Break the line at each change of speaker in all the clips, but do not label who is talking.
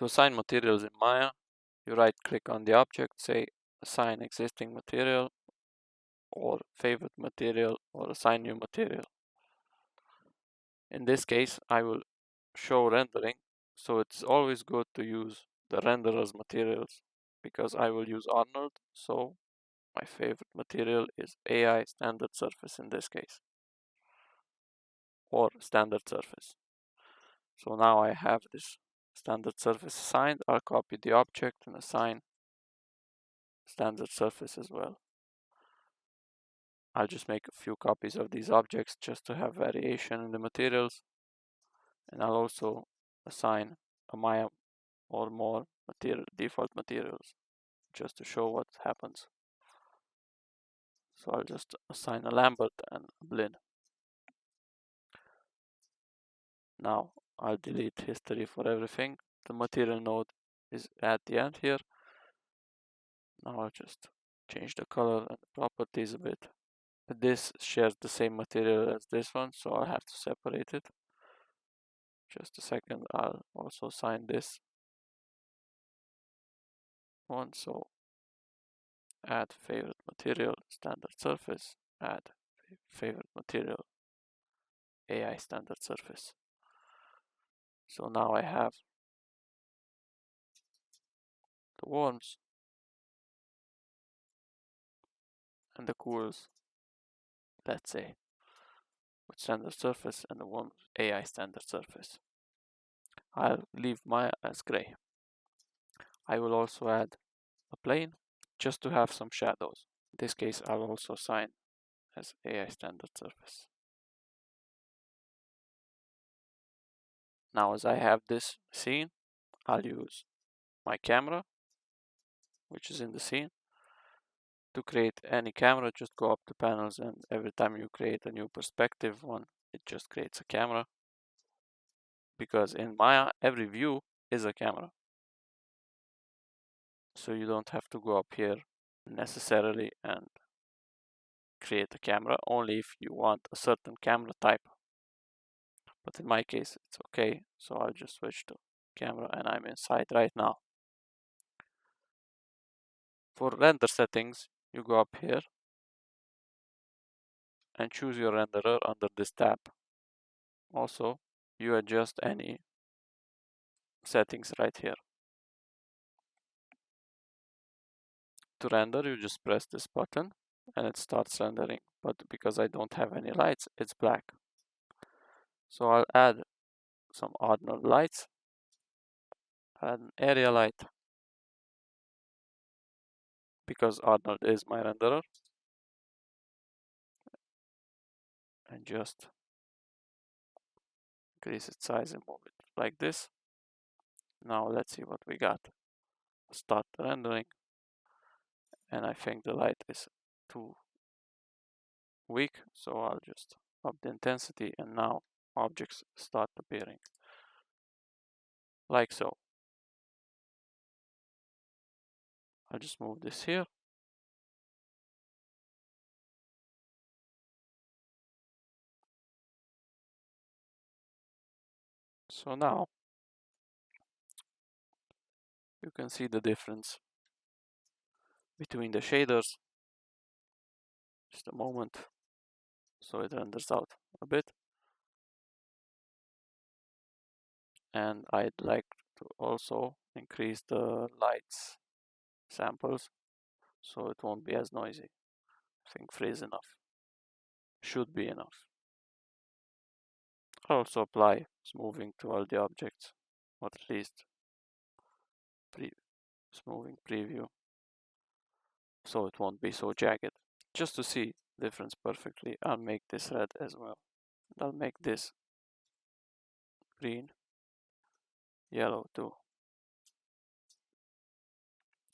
To assign materials in Maya, you right click on the object, say assign existing material or favorite material or assign new material. In this case, I will show rendering, so it's always good to use the renderer's materials because I will use Arnold, so my favorite material is AI standard surface in this case, or standard surface. So now I have this standard surface assigned. I'll copy the object and assign standard surface as well. I'll just make a few copies of these objects just to have variation in the materials. And I'll also assign a Maya or more default materials just to show what happens. So I'll just assign a Lambert and a Blinn. Now I'll delete history for everything. The material node is at the end here. Now I'll just change the color and the properties a bit. This shares the same material as this one, so I'll have to separate it. Just a second, I'll also assign this one. So add favorite material, standard surface, add favorite material, AI standard surface. So now I have the worms and the cools, let's say, with standard surface and the worms AI standard surface. I'll leave Maya as gray. I will also add a plane just to have some shadows. In this case, I'll also assign as AI standard surface. Now, as I have this scene, I'll use my camera, which is in the scene. To create any camera, just go up to panels, and every time you create a new perspective one, it just creates a camera. Because in Maya, every view is a camera. So you don't have to go up here necessarily and create a camera, only if you want a certain camera type. But in my case, it's okay. So I'll just switch to camera and I'm inside right now. For render settings, you go up here and choose your renderer under this tab. Also, you adjust any settings right here. To render, you just press this button and it starts rendering. But because I don't have any lights, it's black. So I'll add some Arnold lights, add an area light, because Arnold is my renderer, and just increase its size and move it like this. Now let's see what we got. Start the rendering, and I think the light is too weak, so I'll just up the intensity, and now objects start appearing like so. I'll just move this here. So now you can see the difference between the shaders. Just a moment, so it renders out a bit. And I'd like to also increase the lights samples so it won't be as noisy. I think 3 is enough. Should be enough. I'll also apply smoothing to all the objects, or at least smoothing preview, so it won't be so jagged. Just to see difference perfectly, I'll make this red as well. And I'll make this green, yellow too.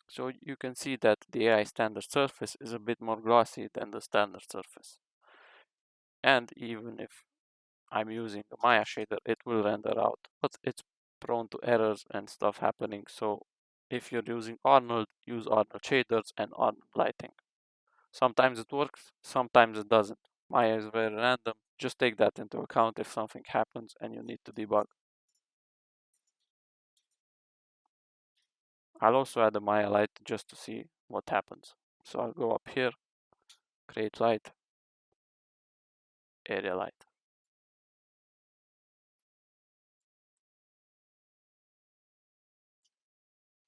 So you can see that the AI standard surface is a bit more glossy than the standard surface. And even if I'm using the Maya shader, it will render out, but it's prone to errors and stuff happening. So if you're using Arnold, use Arnold shaders and Arnold lighting. Sometimes it works, sometimes it doesn't. Maya is very random. Just take that into account if something happens and you need to debug. I'll also add a Maya light just to see what happens. So I'll go up here, create light, area light.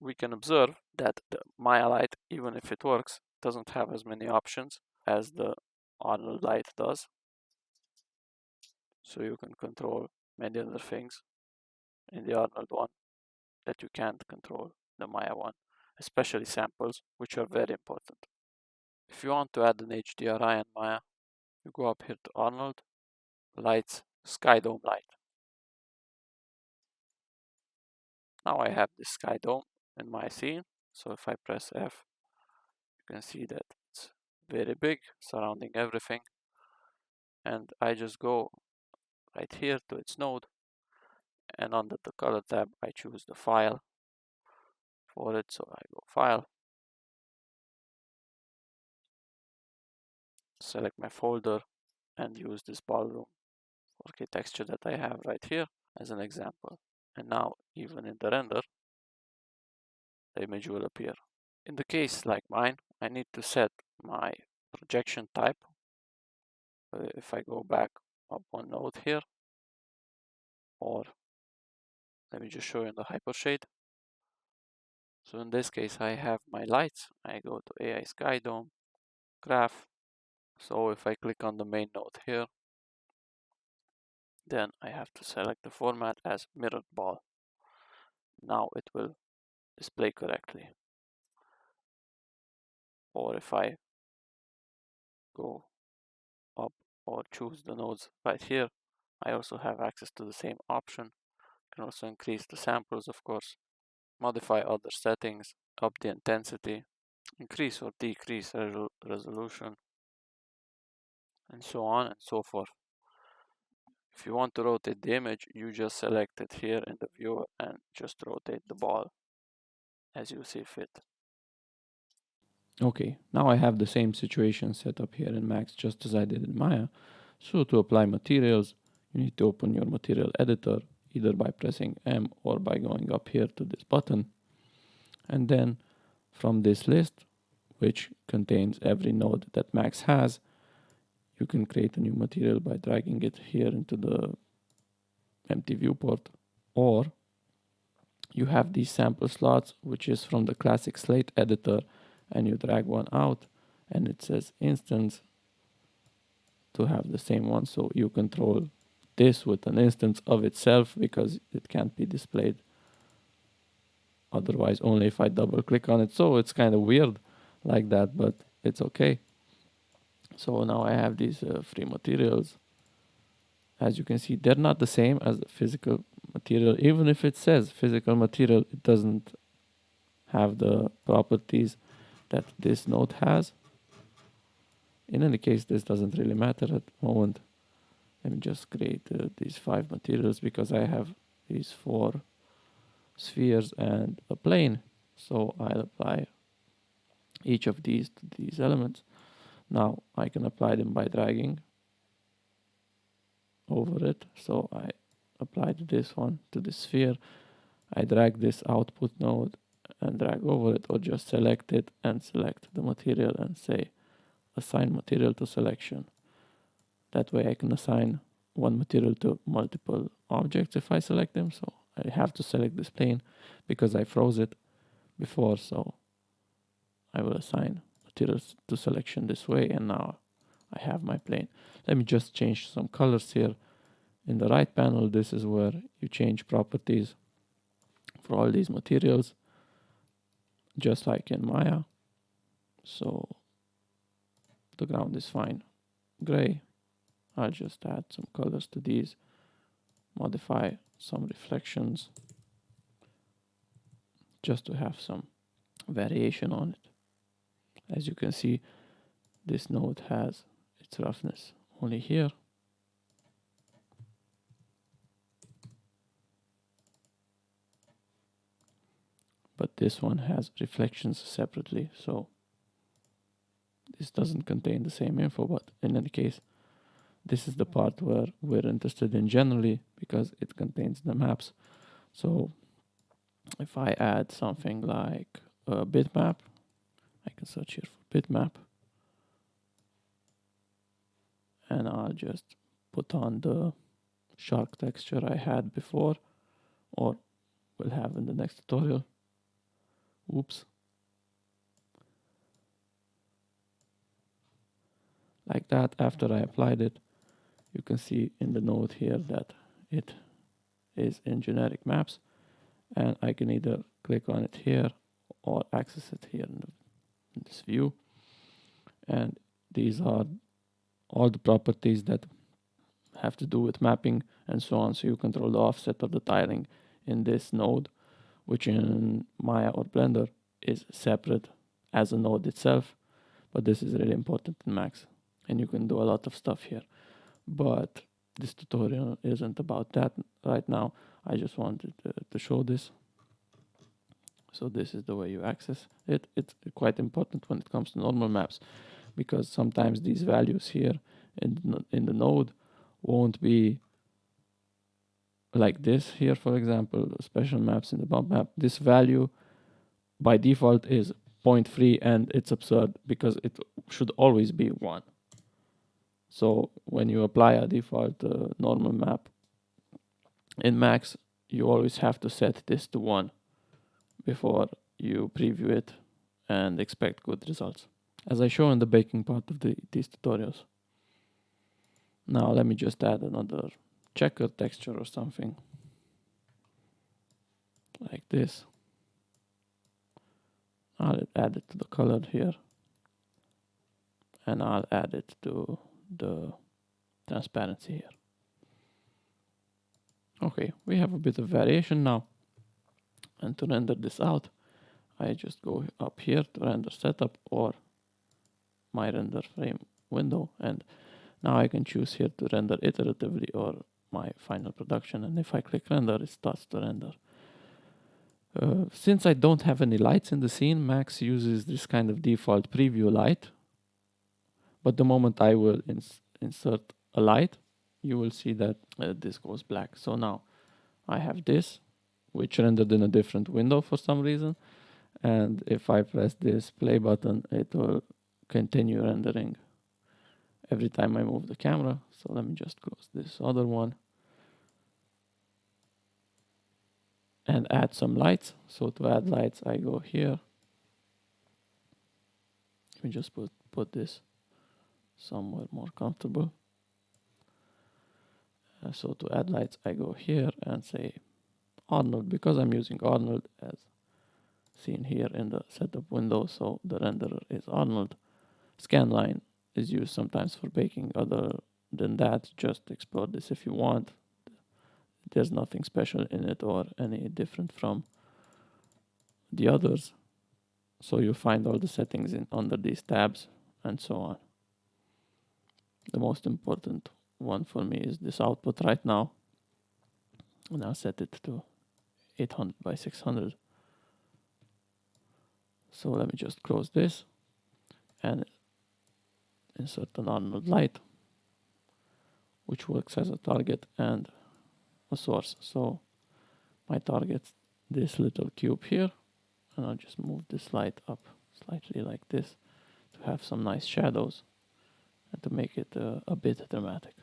We can observe that the Maya light, even if it works, doesn't have as many options as the Arnold light does. So you can control many other things in the Arnold one that you can't control the Maya one, especially samples, which are very important. If you want to add an HDRI in Maya, you go up here to Arnold, Lights, Sky Dome Light. Now I have this sky dome in my scene, so if I press F, you can see that it's very big, surrounding everything. And I just go right here to its node, and under the color tab, I choose the file for it. So I go File, select my folder, and use this ballroom 4K texture that I have right here as an example. And now, even in the render, the image will appear. In the case like mine, I need to set my projection type. If I go back up one node here, or let me just show you in the hypershade. So in this case, I have my lights. I go to AI Sky Dome, Graph. So if I click on the main node here, then I have to select the format as mirrored ball. Now it will display correctly. Or if I go up or choose the nodes right here, I also have access to the same option. Can also increase the samples, of course, modify other settings, up the intensity, increase or decrease resolution, and so on and so forth. If you want to rotate the image, you just select it here in the viewer and just rotate the ball as you see fit.
Okay, now I have the same situation set up here in Max just as I did in Maya. So to apply materials, you need to open your material editor either by pressing M or by going up here to this button. And then from this list, which contains every node that Max has, you can create a new material by dragging it here into the empty viewport, or you have these sample slots, which is from the classic slate editor, and you drag one out and it says instance to have the same one. So you control this with an instance of itself because it can't be displayed otherwise, only if I double click on it. So it's kind of weird like that, but it's okay. So now I have these free materials. As you can see, they're not the same as the physical material. Even if it says physical material, it doesn't have the properties that this node has. In any case, this doesn't really matter at the moment. Let me just create these 5 materials because I have these 4 spheres and a plane. So I'll apply each of these to these elements. Now I can apply them by dragging over it. So I applied this one to the sphere. I drag this output node and drag over it, or just select it and select the material and say assign material to selection. That way I can assign one material to multiple objects if I select them. So I have to select this plane because I froze it before. So I will assign materials to selection this way, and now I have my plane. Let me just change some colors here. In the right panel, this is where you change properties for all these materials, just like in Maya. So the ground is fine, gray. I'll just add some colors to these, modify some reflections just to have some variation on it. As you can see, this node has its roughness only here. But this one has reflections separately, so this doesn't contain the same info, but in any case, this is the part where we're interested in generally because it contains the maps. So If I add something like a bitmap, I can search here for bitmap, and I'll just put on the shark texture I had before, or will have in the next tutorial. Oops. Like that. After I applied it, you can see in the node here that it is in generic maps, and I can either click on it here or access it here in this view. And these are all the properties that have to do with mapping and so on. So you control the offset of the tiling in this node, which in Maya or Blender is separate as a node itself, but this is really important in Max, and you can do a lot of stuff here. But this tutorial isn't about that right now. I just wanted to show this. So this is the way you access it. It's quite important when it comes to normal maps, because sometimes these values here in the node won't be like this here. For example, special maps in the bump map, this value by default is 0.3, and it's absurd because it should always be 1. So when you apply a default normal map in Max, you always have to set this to 1 before you preview it and expect good results, as I show in the baking part of these tutorials. Now let me just add another checker texture or something like this. I'll add it to the color here, and I'll add it to the transparency here. Okay, we have a bit of variation now. And to render this out, I just go up here to render setup or my render frame window, and now I can choose here to render iteratively or my final production, and if I click render, it starts to render. Since I don't have any lights in the scene, Max uses this kind of default preview light, but the moment I will insert a light, you will see that this goes black. So now I have this, which rendered in a different window for some reason, and if I press this play button, it will continue rendering every time I move the camera. So let me just close this other one and add some lights. So to add lights, I go here. Let me just put this somewhere more comfortable. So to add lights, I go here and say Arnold, because I'm using Arnold as seen here in the setup window. So the renderer is Arnold. Scanline is used sometimes for baking. Other than that, just explore this if you want. There's nothing special in it or any different from the others. So you find all the settings under these tabs and so on. The most important one for me is this output right now, and I'll set it to 800 by 600. So let me just close this and insert an Arnold light, which works as a target and a source. So my target's this little cube here, and I'll just move this light up slightly like this to have some nice shadows and to make it a bit dramatic.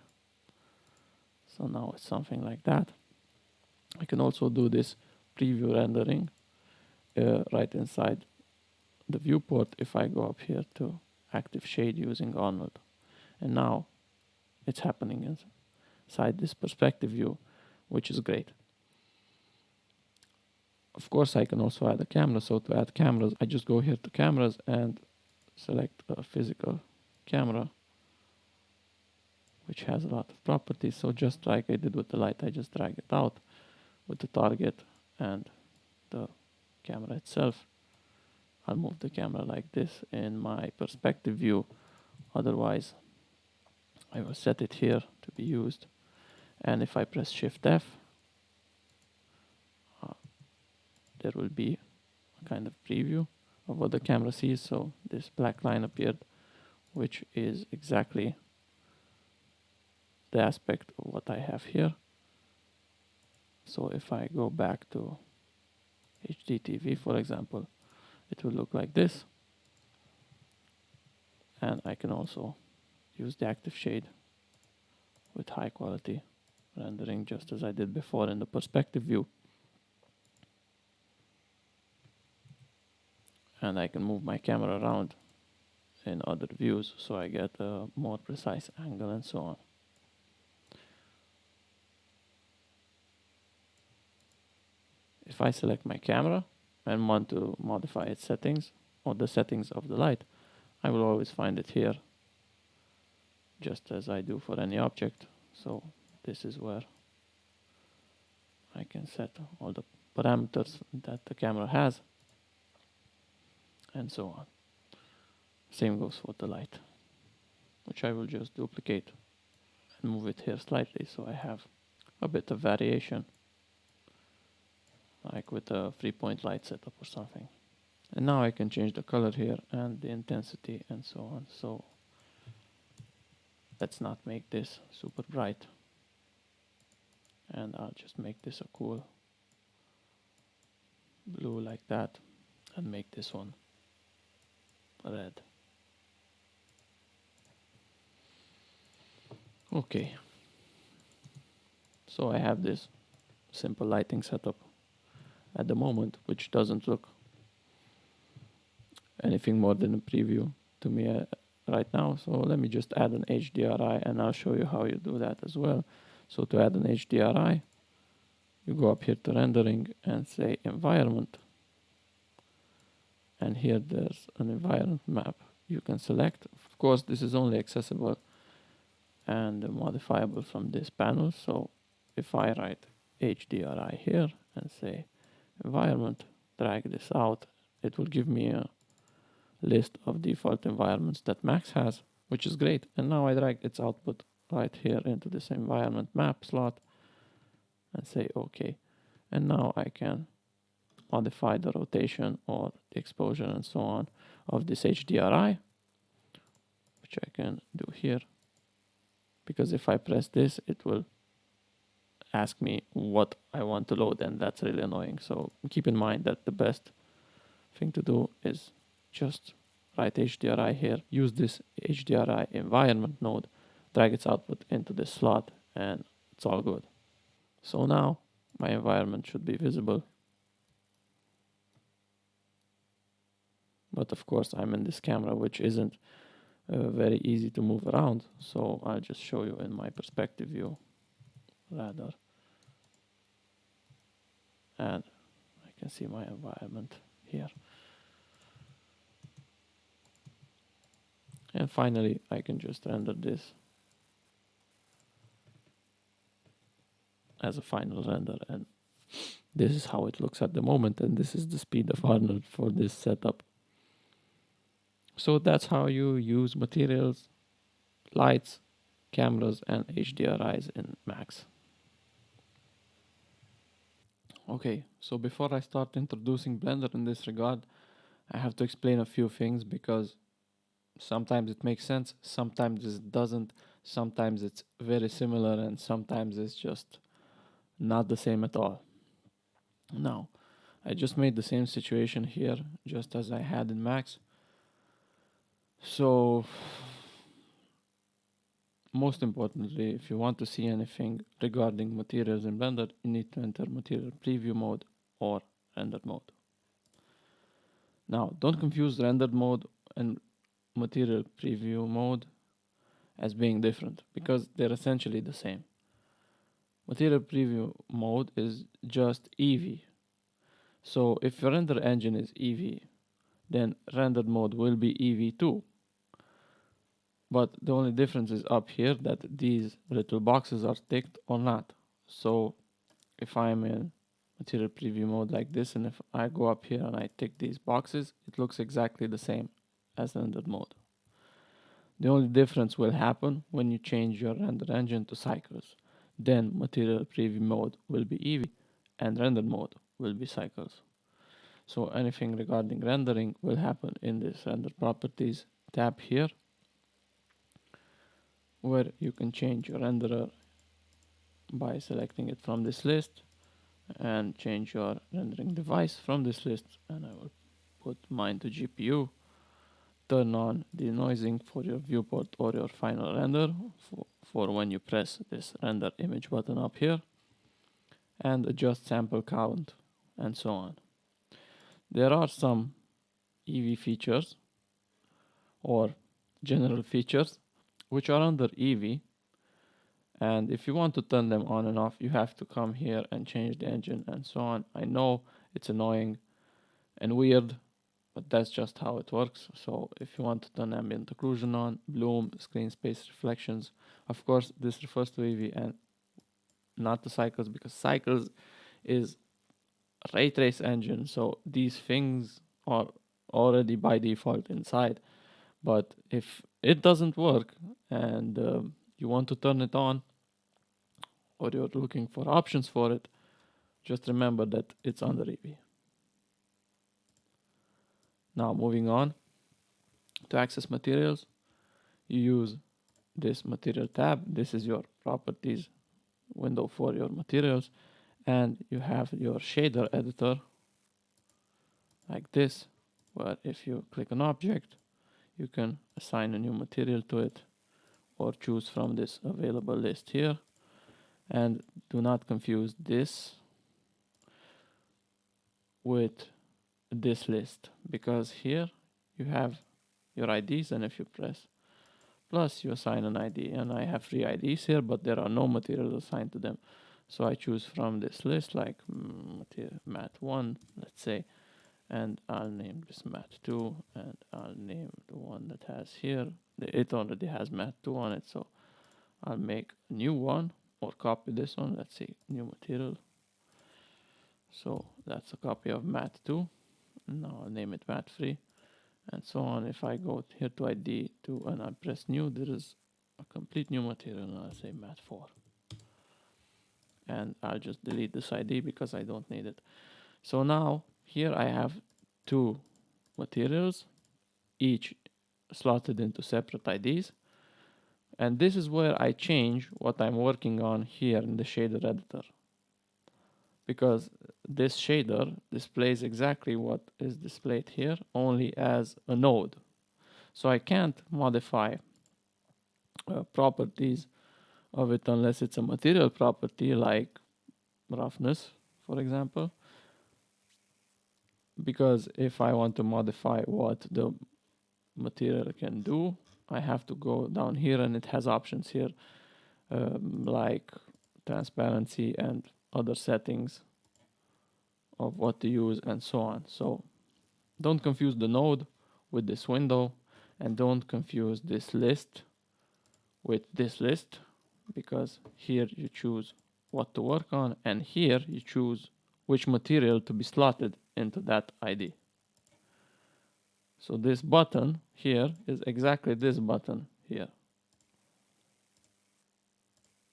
So now it's something like that. I can also do this preview rendering right inside the viewport if I go up here to active shade using Arnold. And now it's happening inside this perspective view, which is great. Of course, I can also add a camera. So to add cameras, I just go here to cameras and select a physical camera, which has a lot of properties. So just like I did with the light, I just drag it out with the target and the camera itself. I'll move the camera like this in my perspective view. Otherwise, I will set it here to be used. And if I press Shift F, there will be a kind of preview of what the camera sees. So this black line appeared, which is exactly the aspect of what I have here. So if I go back to HDTV, for example, it will look like this. And I can also use the active shade with high quality rendering, just as I did before in the perspective view. And I can move my camera around in other views so I get a more precise angle and so on. If I select my camera and want to modify its settings or the settings of the light, I will always find it here, just as I do for any object. So this is where I can set all the parameters that the camera has and so on. Same goes for the light, which I will just duplicate and move it here slightly so I have a bit of variation, like with a 3-point light setup or something. And now I can change the color here and the intensity and so on. So let's not make this super bright. And I'll just make this a cool blue like that and make this one red. Okay. So I have this simple lighting setup at the moment, which doesn't look anything more than a preview to me right now. So let me just add an HDRI and I'll show you how you do that as well. So to add an HDRI, you go up here to rendering and say environment. And here there's an environment map you can select. Of course, this is only accessible and modifiable from this panel. So if I write HDRI here and say environment, drag this out, it will give me a list of default environments that Max has, which is great. And now I drag its output right here into this environment map slot and say OK. And now I can modify the rotation or the exposure and so on of this HDRI, which I can do here. Because if I press this, it will ask me what I want to load, and that's really annoying. So keep in mind that the best thing to do is just write HDRI here, use this HDRI environment node, drag its output into this slot, and it's all good. So now my environment should be visible. But of course I'm in this camera, which isn't very easy to move around. So I'll just show you in my perspective view rather. And I can see my environment here. And finally, I can just render this as a final render. And this is how it looks at the moment. And this is the speed of Arnold for this setup. So that's how you use materials, lights, cameras, and HDRIs in Max. Okay, so before I start introducing Blender in this regard, I have to explain a few things because sometimes it makes sense, sometimes it doesn't, sometimes it's very similar, and sometimes it's just not the same at all. Now, I just made the same situation here, just as I had in Max. So, most importantly, if you want to see anything regarding materials in Blender, you need to enter material preview mode or rendered mode. Now, don't confuse rendered mode and material preview mode as being different because they're essentially the same. Material preview mode is just Eevee. So if your render engine is Eevee, then rendered mode will be Eevee too. But the only difference is up here that these little boxes are ticked or not. So if I'm in material preview mode like this, and if I go up here and I tick these boxes, it looks exactly the same as rendered mode. The only difference will happen when you change your render engine to cycles. Then material preview mode will be Eevee and rendered mode will be cycles. So anything regarding rendering will happen in this render properties tab here, where you can change your renderer by selecting it from this list and change your rendering device from this list, and I will put mine to GPU. Turn on denoising for your viewport or your final render for when you press this render image button up here, and adjust sample count and so on. There are some EV features or general features which are under EV, and if you want to turn them on and off, you have to come here and change the engine and so on. I know it's annoying and weird, but that's just how it works. So if you want to turn ambient occlusion on, bloom, screen space reflections, of course this refers to EV and not to cycles, because cycles is a ray trace engine, so these things are already by default inside. But if it doesn't work and you want to turn it on, or you're looking for options for it, just remember that it's under EV. Now moving on, to access materials, you use this material tab. This is your properties window for your materials, and you have your shader editor like this, where if you click an object, you can assign a new material to it or choose from this available list here. And do not confuse this with this list, because here you have your IDs, and if you press plus, you assign an ID, and I have 3 IDs here, but there are no materials assigned to them. So I choose from this list, like mat1, let's say, and I'll name this mat2, and I'll name the one that has here, it already has mat2 on it, so I'll make a new one, or copy this one, let's say new material. So that's a copy of mat2, now I'll name it mat3, and so on. If I go here to ID2 and I press new, there is a complete new material, and I'll say mat4. And I'll just delete this ID because I don't need it. So now here I have 2 materials, each slotted into separate IDs. And this is where I change what I'm working on here in the shader editor, because this shader displays exactly what is displayed here, only as a node. So I can't modify properties of it unless it's a material property like roughness, for example. Because if I want to modify what the material can do, I have to go down here, and it has options here like transparency and other settings of what to use and so on. So don't confuse the node with this window, and don't confuse this list with this list, because here you choose what to work on, and here you choose which material to be slotted into that ID. So this button here is exactly this button here.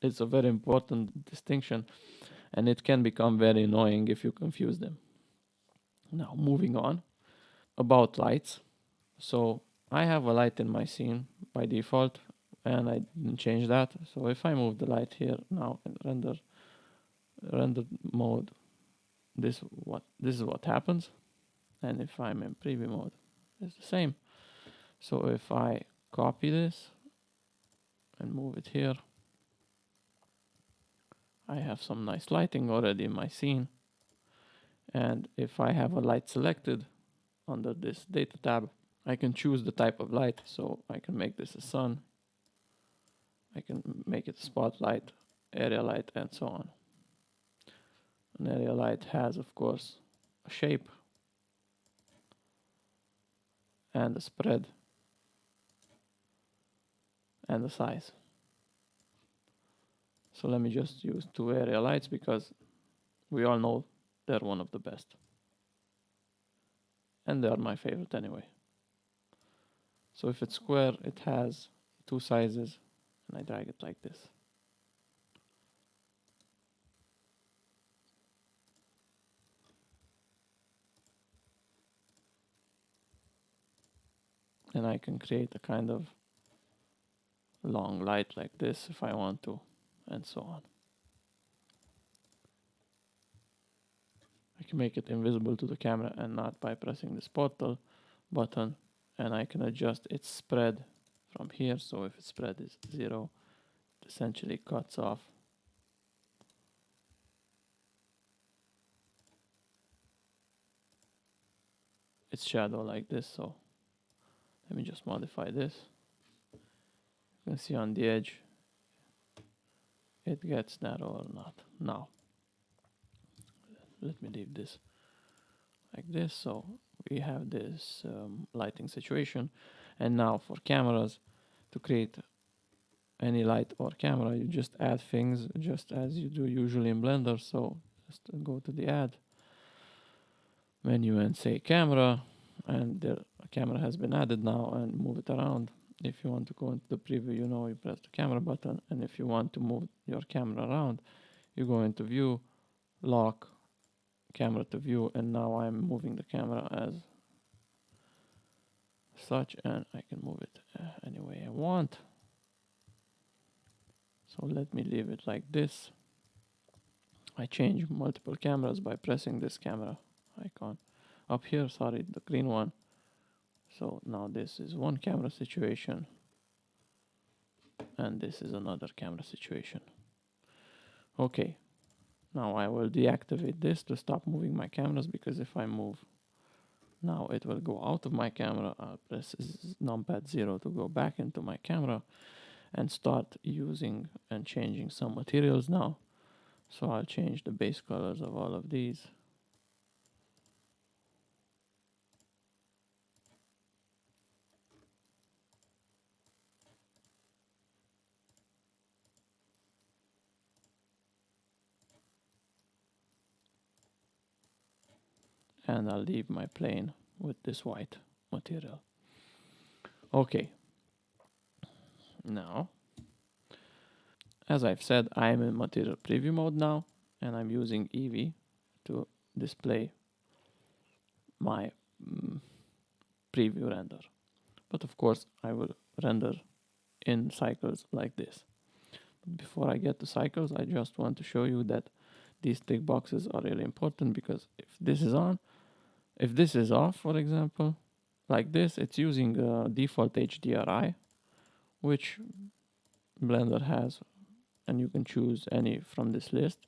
It's a very important distinction, and it can become very annoying if you confuse them. Now moving on, about lights. So I have a light in my scene by default, and I didn't change that. So if I move the light here now in render mode, this is what happens. And if I'm in preview mode, it's the same. So if I copy this and move it here, I have some nice lighting already in my scene. And if I have a light selected under this data tab, I can choose the type of light. So I can make this a sun, I can make it a spotlight, area light, and so on. An area light has, of course, a shape and a spread and a size. So let me just use 2 area lights, because we all know they're one of the best. And they are my favorite anyway. So if it's square, it has 2 sizes, and I drag it like this. And I can create a kind of long light like this if I want to, and so on. make it invisible to the camera and not by pressing this portal button, and I can adjust its spread from here. So if its spread is 0, it essentially cuts off its shadow like this. So let me just modify this. You can see on the edge it gets narrow or not. Now let me leave this like this. So we have this lighting situation, and now for cameras, to create any light or camera, you just add things just as you do usually in Blender. So just go to the add menu and say camera, and the camera has been added now, and move it around. If you want to go into the preview, you press the camera button, and if you want to move your camera around, you go into view, lock, camera to view, and now I'm moving the camera as such, and I can move it any way I want. So let me leave it like this. I change multiple cameras by pressing this camera icon up here, sorry, the green one. So now this is one camera situation, and this is another camera situation. Okay, now I will deactivate this to stop moving my cameras, because if I move now it will go out of my camera. I'll press numpad 0 to go back into my camera and start using and changing some materials now. So I'll change the base colors of all of these. And I'll leave my plane with this white material. Okay. Now, as I've said, I'm in material preview mode now, and I'm using Eevee to display my preview render. But of course, I will render in cycles like this. Before I get to cycles, I just want to show you that these tick boxes are really important, because if this is on, if this is off, for example, like this, it's using default HDRI, which Blender has, and you can choose any from this list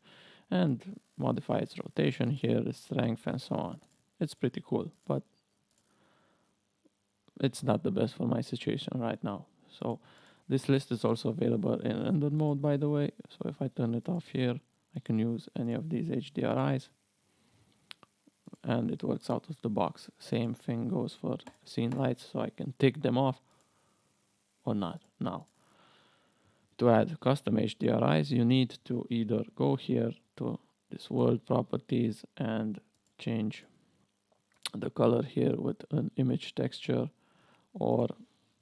and modify its rotation here, its strength, and so on. It's pretty cool, but it's not the best for my situation right now. So this list is also available in render mode, by the way. So if I turn it off here, I can use any of these HDRIs, and it works out of the box. Same thing goes for scene lights, so I can tick them off or not. Now, to add custom HDRIs, you need to either go here to this world properties and change the color here with an image texture, or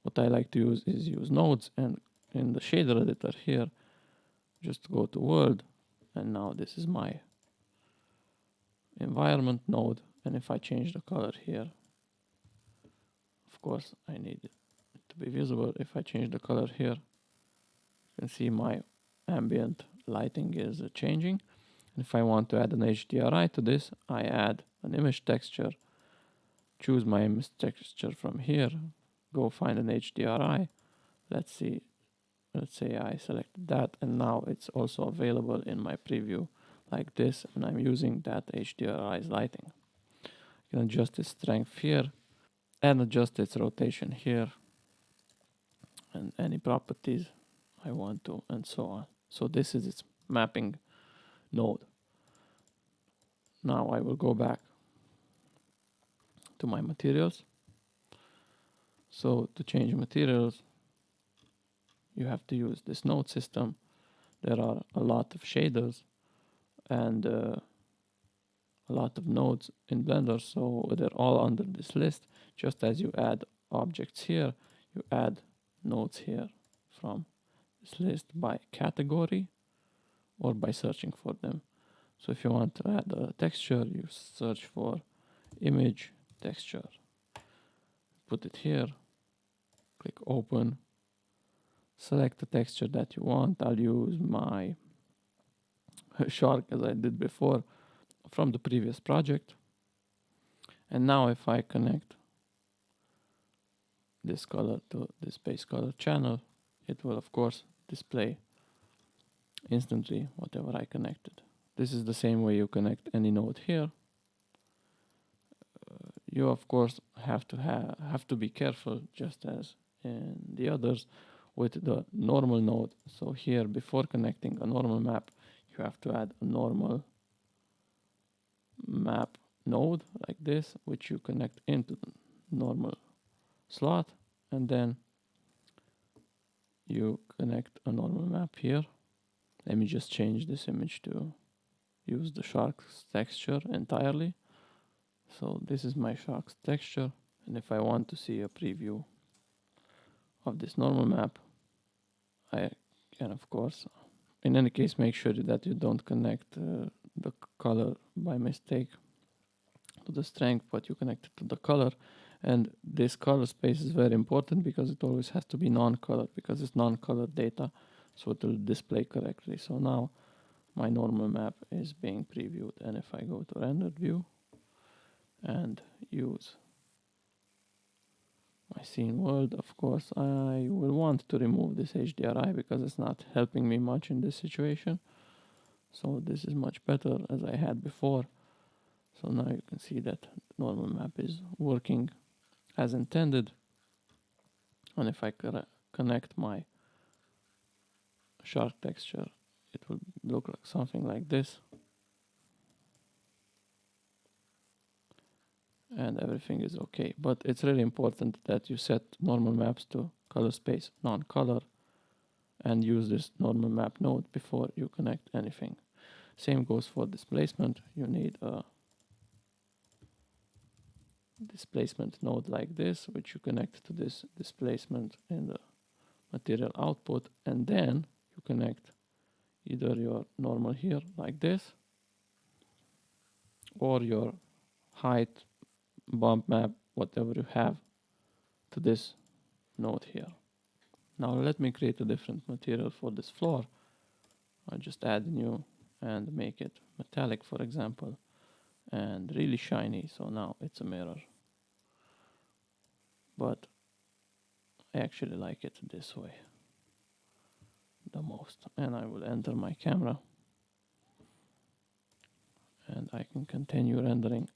what I like to use is use nodes, and in the shader editor here, just go to world, and now this is my environment node, and if I change the color here, of course I need it to be visible. If I change the color here, you can see my ambient lighting is changing. And if I want to add an HDRI to this, I add an image texture, choose my image texture from here, go find an HDRI. Let's say I selected that, and now it's also available in my preview like this, and I'm using that HDRI's lighting. I can adjust its strength here and adjust its rotation here, and any properties I want to, and so on. So this is its mapping node. Now I will go back to my materials. So to change materials, you have to use this node system. There are a lot of shaders and a lot of nodes in Blender, so they're all under this list. Just as you add objects here, you add nodes here from this list by category or by searching for them. So if you want to add a texture, you search for image texture, put it here, click open, select the texture that you want. I'll use my shark as I did before. from the previous project. And now if I connect this color to this base color channel, it will of course display instantly whatever I connected. This is the same way you connect any node here. You of course have to be careful, just as in the others, with the normal node. So here, before connecting a normal map, you have to add a normal map node like this, which you connect into the normal slot, and then you connect a normal map here. Let me just change this image to use the shark's texture entirely. So this is my shark's texture, and if I want to see a preview of this normal map, I can of course, in any case, make sure that you don't connect the color by mistake to the strength, but you connect it to the color. And this color space is very important because it always has to be non-color, because it's non-color data, so it will display correctly. So now my normal map is being previewed, and if I go to rendered view and use my scene world, of course I will want to remove this HDRI because it's not helping me much in this situation. So this is much better as I had before. So now you can see that the normal map is working as intended. And if I connect my shark texture, it will look like something like this. And everything is okay. But it's really important that you set normal maps to color space non-color and use this normal map node before you connect anything. Same goes for displacement. You need a displacement node like this, which you connect to this displacement in the material output, and then you connect either your normal here like this, or your height, bump map, whatever you have, to this node here. Now let me create a different material for this floor. I'll just add new and make it metallic, for example, and really shiny, so now it's a mirror. But I actually like it this way the most. And I will enter my camera and I can continue rendering.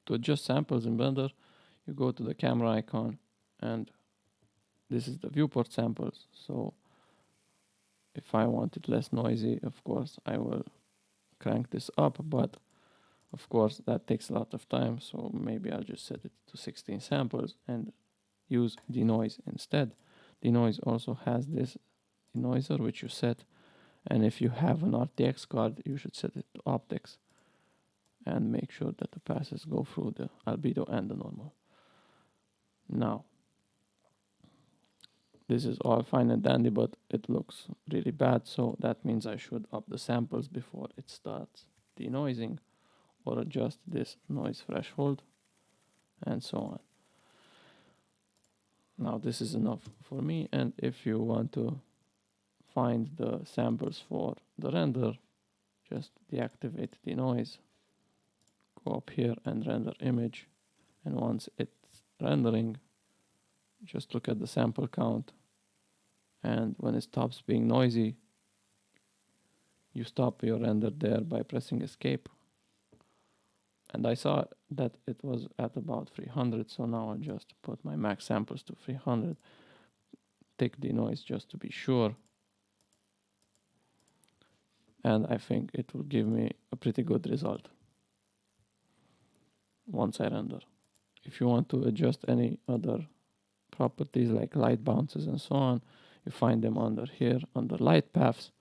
To adjust samples in Blender, you go to the camera icon, and this is the viewport samples. So if I want it less noisy, of course I will crank this up, but of course that takes a lot of time, so maybe I'll just set it to 16 samples and use denoise instead. Denoise also has this denoiser which you set, and if you have an RTX card, you should set it to optics and make sure that the passes go through the albedo and the normal. Now, this is all fine and dandy, but it looks really bad, so that means I should up the samples before it starts denoising, or adjust this noise threshold, and so on. Now this is enough for me, and if you want to find the samples for the render, just deactivate denoise, go up here and render image, and once it's rendering, just look at the sample count, and when it stops being noisy, you stop your render there by pressing escape. And I saw that it was at about 300, so now I'll just put my max samples to 300, take denoise just to be sure, and I think it will give me a pretty good result once I render. If you want to adjust any other properties like light bounces and so on, you find them under here, under light paths.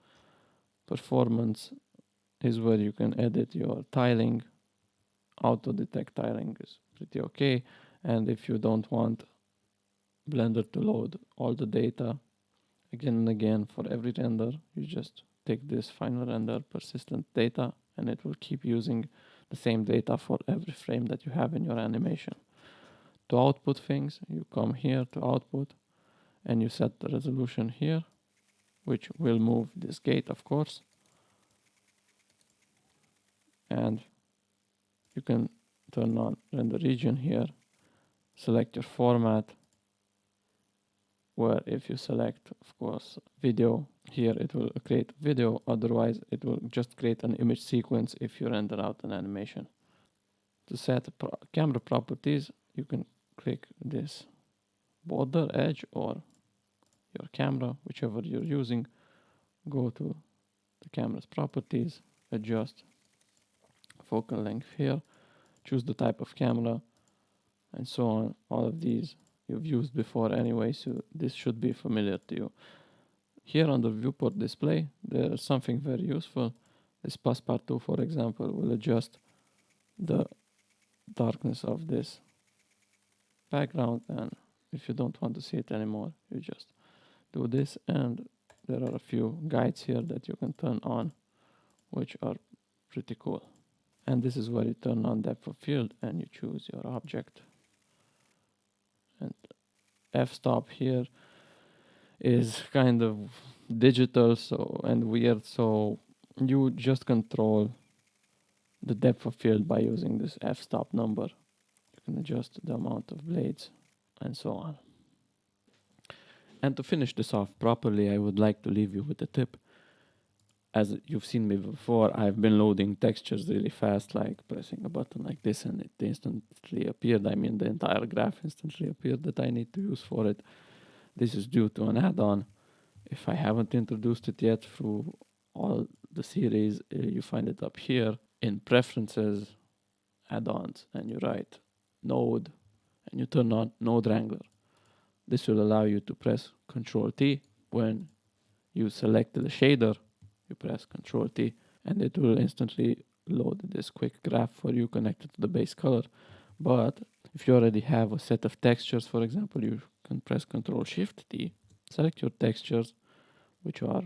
Performance is where you can edit your tiling. Auto detect tiling is pretty okay, and if you don't want Blender to load all the data again and again for every render, you just take this final render persistent data, and it will keep using the same data for every frame that you have in your animation. To output things, you come here to output, and you set the resolution here, which will move this gate, of course. And you can turn on render region here, select your format, where if you select, of course, video, here it will create video, otherwise it will just create an image sequence if you render out an animation. To set camera properties, you can click this border edge or your camera, whichever you're using, go to the camera's properties, adjust focal length here, choose the type of camera, and so on. All of these you've used before anyway, so this should be familiar to you. Here on the viewport display, there is something very useful. This Passepartout, for example, will adjust the darkness of this background, and if you don't want to see it anymore, you just do this, and there are a few guides here that you can turn on, which are pretty cool. And this is where you turn on depth of field and you choose your object. And f-stop here is kind of digital and weird, so you just control the depth of field by using this f-stop number. You can adjust the amount of blades and so on. And to finish this off properly, I would like to leave you with a tip. As you've seen me before, I've been loading textures really fast, like pressing a button like this and it instantly appeared. I mean, the entire graph instantly appeared that I need to use for it. This is due to an add-on. If I haven't introduced it yet through all the series, you find it up here in Preferences, Add-ons, and you write Node, and you turn on Node Wrangler. This will allow you to press Ctrl-T when you select the shader. You press Ctrl-T, and it will instantly load this quick graph for you connected to the base color. But if you already have a set of textures, for example, you can press Ctrl-Shift-T, select your textures, which are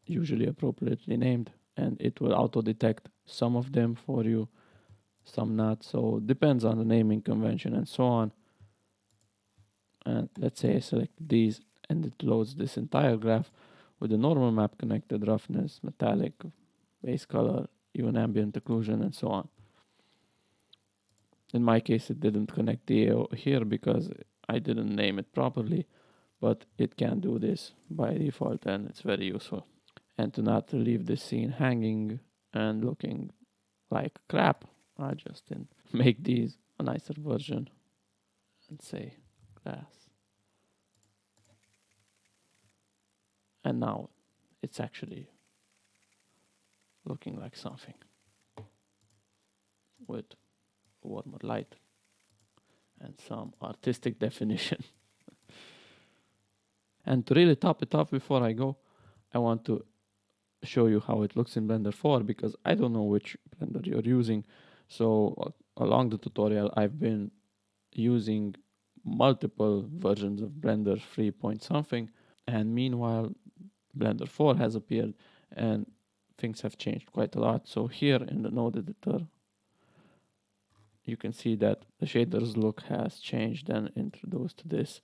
usually appropriately named, and it will auto-detect some of them for you, some not. So it depends on the naming convention and so on. And let's say I select these, and it loads this entire graph with the normal map connected, roughness, metallic, base color, even ambient occlusion, and so on. In my case, it didn't connect the AO here because I didn't name it properly, but it can do this by default, and it's very useful. And to not leave this scene hanging and looking like crap, I just make these a nicer version and say glass. And now it's actually looking like something with warmer light and some artistic definition. And to really top it off before I go, I want to show you how it looks in Blender 4 because I don't know which Blender you're using. So along the tutorial, I've been using multiple versions of Blender 3 point something, and meanwhile Blender 4 has appeared and things have changed quite a lot. So here in the node editor, you can see that the shaders look has changed and introduced this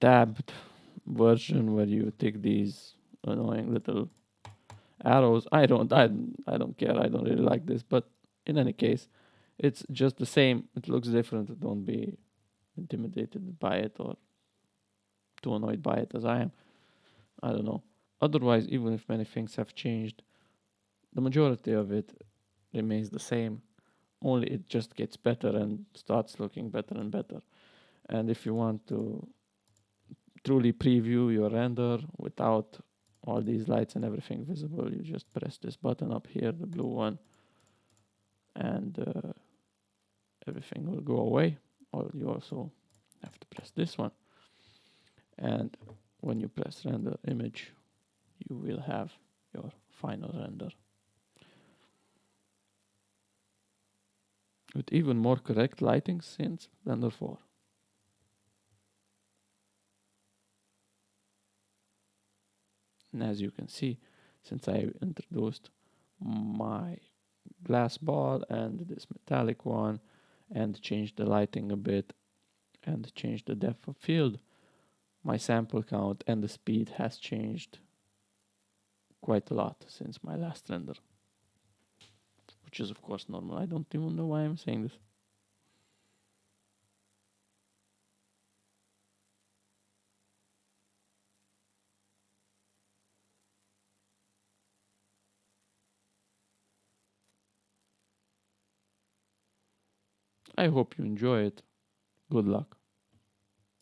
tabbed version where you take these annoying little arrows. I don't care. I don't really like this, but in any case, it's just the same. It looks different. Don't be intimidated by it or too annoyed by it as I am. I don't know. Otherwise, even if many things have changed, the majority of it remains the same. Only it just gets better and starts looking better and better. And if you want to truly preview your render without all these lights and everything visible, you just press this button up here, the blue one, and everything will go away. Or you also have to press this one. And when you press render image, you will have your final render. With even more correct lighting since Blender 4. And as you can see, since I introduced my glass ball and this metallic one and changed the lighting a bit and changed the depth of field, my sample count and the speed has changed quite a lot since my last render. which is of course normal. I don't even know why I'm saying this. I hope you enjoy it. Good luck.